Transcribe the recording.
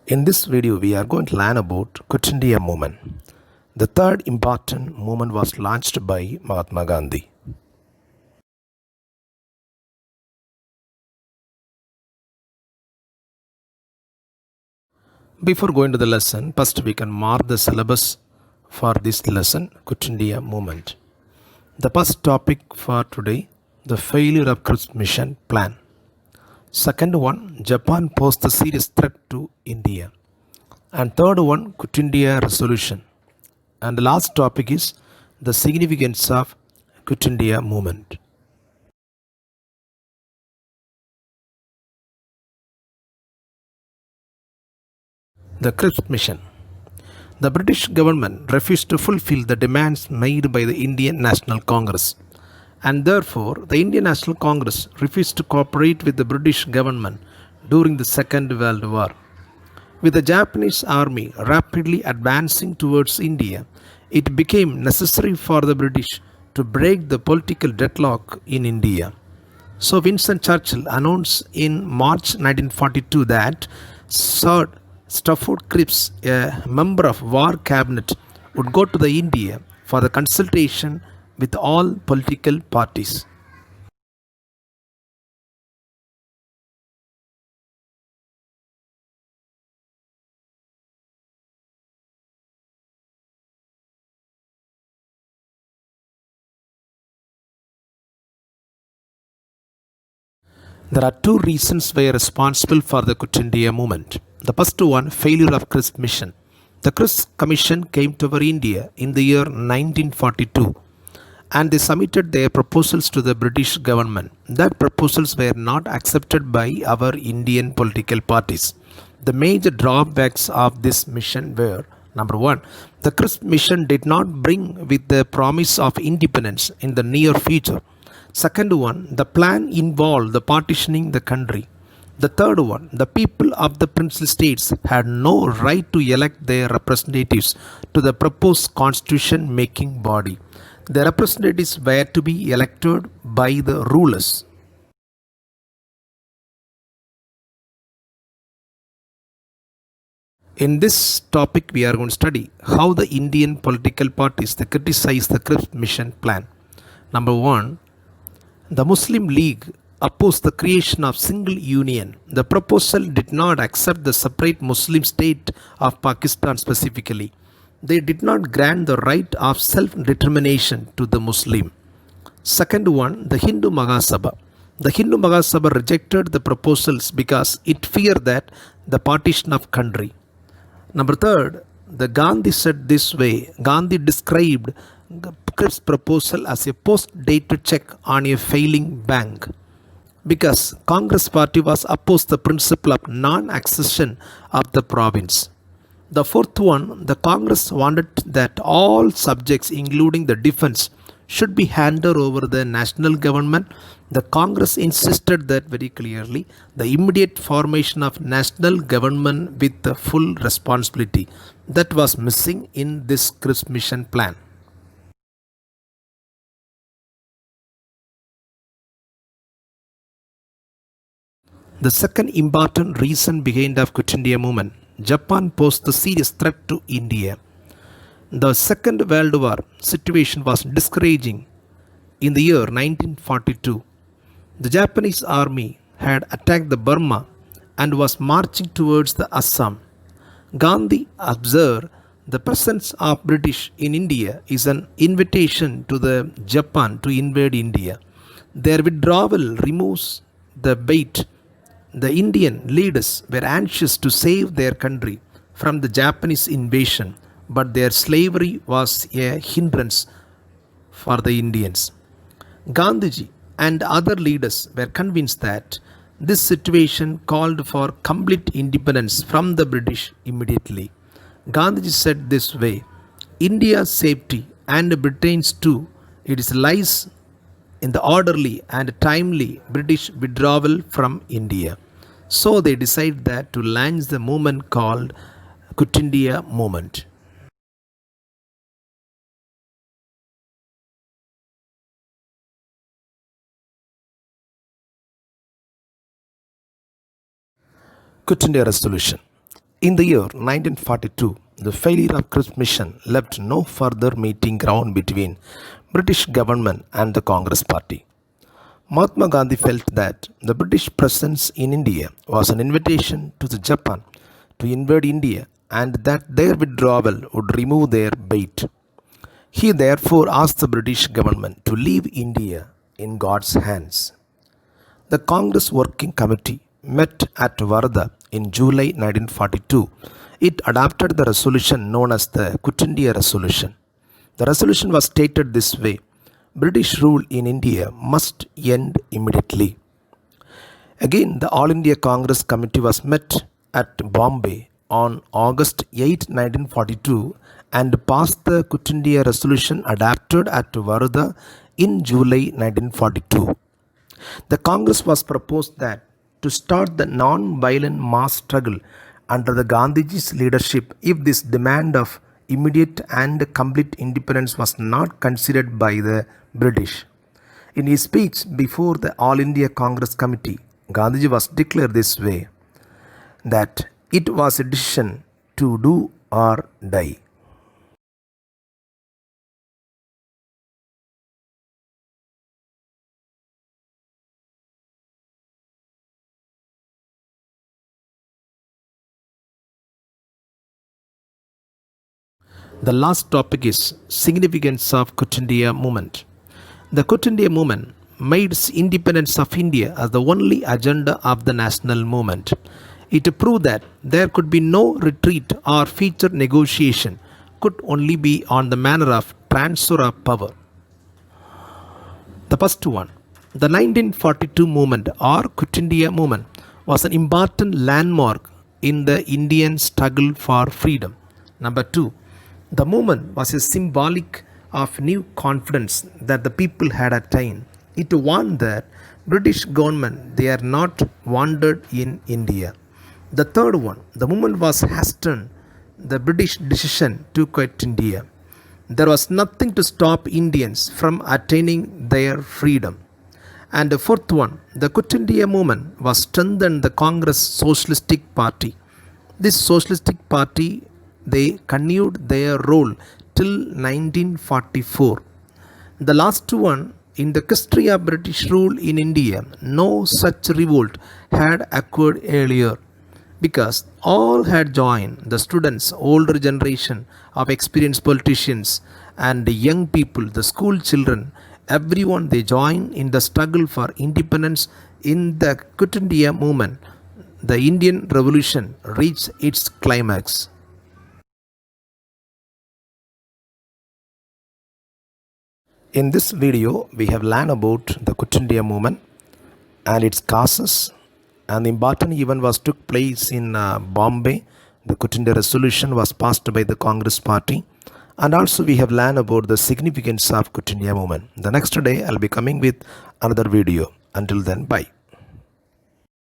In this video, we are going to learn about Quit India movement. The third important movement was launched by Mahatma Gandhi. Before going to the lesson, first we can mark the syllabus for this lesson, Quit India movement. The first topic for today, the failure of Cripps Mission plan. Second one, Japan posed a serious threat to India. And third one, Quit India resolution. And the last topic is the significance of Quit India movement. The Cripps Mission. The British government refused to fulfill the demands made by the Indian National Congress, and therefore the Indian National Congress refused to cooperate with the British government during the Second World War. With the Japanese army rapidly advancing towards India, it became necessary for the British to break the political deadlock in India. So Winston Churchill announced in March 1942 that Sir Stafford Cripps, a member of War Cabinet, would go to the India for the consultation with all political parties. There are two reasons were responsible for the Quit India movement. The first one, failure of Cripps Mission. The Cripps Commission came to our India in the year 1942 and they submitted their proposals to the British government. That proposals were not accepted by our Indian political parties. The major drawbacks of this mission were: number one, the Cripps Mission did not bring with the promise of independence in the near future. Second one, the plan involved the partitioning the country. The third one, the people of the princely states had no right to elect their representatives to the proposed constitution making body. The representatives were to be elected by the rulers. In this topic, we are going to study how the Indian political parties they criticize the Cripps Mission plan. Number one, the Muslim League opposed the creation of single union. The proposal did not accept the separate Muslim state of Pakistan specifically. They did not grant the right of self-determination to the Muslim. Second one, the Hindu Mahasabha. The Hindu Mahasabha rejected the proposals because it feared that the partition of country. Number third, the Gandhi said this way. Gandhi described Cripps' proposal as a post-dated check on a failing bank because Congress party was opposed to the principle of non-accession of the province. The fourth one, the Congress wanted that all subjects including the defense should be handed over the national government. The Congress insisted that very clearly the immediate formation of national government with the full responsibility that was missing in this Cripps Mission plan. The second important reason behind the Quit India movement, Japan posed a serious threat to India. The Second World War situation was discouraging in the year 1942. The Japanese army had attacked the Burma and was marching towards the Assam. Gandhi observed the presence of British in India is an invitation to the Japan to invade India. Their withdrawal removes the bait. The Indian leaders were anxious to save their country from the Japanese invasion, but their slavery was a hindrance for the Indians. Gandhiji and other leaders were convinced that this situation called for complete independence from the British immediately. Gandhiji said this way: India's safety and Britain's too, it is lies in the orderly and timely British withdrawal from India. So they decided that to launch the movement called Quit India movement. Quit India resolution. In the year 1942, the failure of Cripps Mission left no further meeting ground between British government and the Congress Party. Mahatma Gandhi felt that the British presence in India was an invitation to the Japan to invade India and that their withdrawal would remove their bait. He therefore asked the British government to leave India in God's hands. The Congress Working Committee met at Varda in July 1942. It adopted the resolution known as the Quit India Resolution. The resolution was stated this way: British rule in India must end immediately. Again, the All India Congress Committee was met at Bombay on August 8, 1942 and passed the Quit India Resolution adopted at Varda in July 1942. The Congress was proposed that to start the non-violent mass struggle under the Gandhiji's leadership if this demand of immediate and complete independence was not considered by the British. In his speech before the All India Congress Committee, Gandhiji was declared this way, that it was a decision to do or die. The last topic is significance of Quit India movement. The Quit India movement made independence of India as the only agenda of the national movement. It proved that there could be no retreat or future negotiation could only be on the manner of transfer of power. The first one, the 1942 movement or Quit India movement was an important landmark in the Indian struggle for freedom. Number two, the movement was a symbolic of new confidence that the people had attained. It warned that British government they are not wanted in India. The third one, the movement was hastened the British decision to quit India. There was nothing to stop Indians from attaining their freedom. And the fourth one, the Quit India movement was strengthened the Congress Socialistic Party. This Socialistic Party they continued their role till 1944. The last one, in the history of British rule in India, no such revolt had occurred earlier because all had joined, the students, older generation of experienced politicians and the young people, the school children, everyone they joined in the struggle for independence in the Quit India movement. The Indian Revolution reached its climax. In this video, we have learned about the Quit India movement and its causes. An important event was took place in Bombay. The Quit India Resolution was passed by the Congress Party. And also we have learned about the significance of Quit India movement. The next day, I'll be coming with another video. Until then, bye.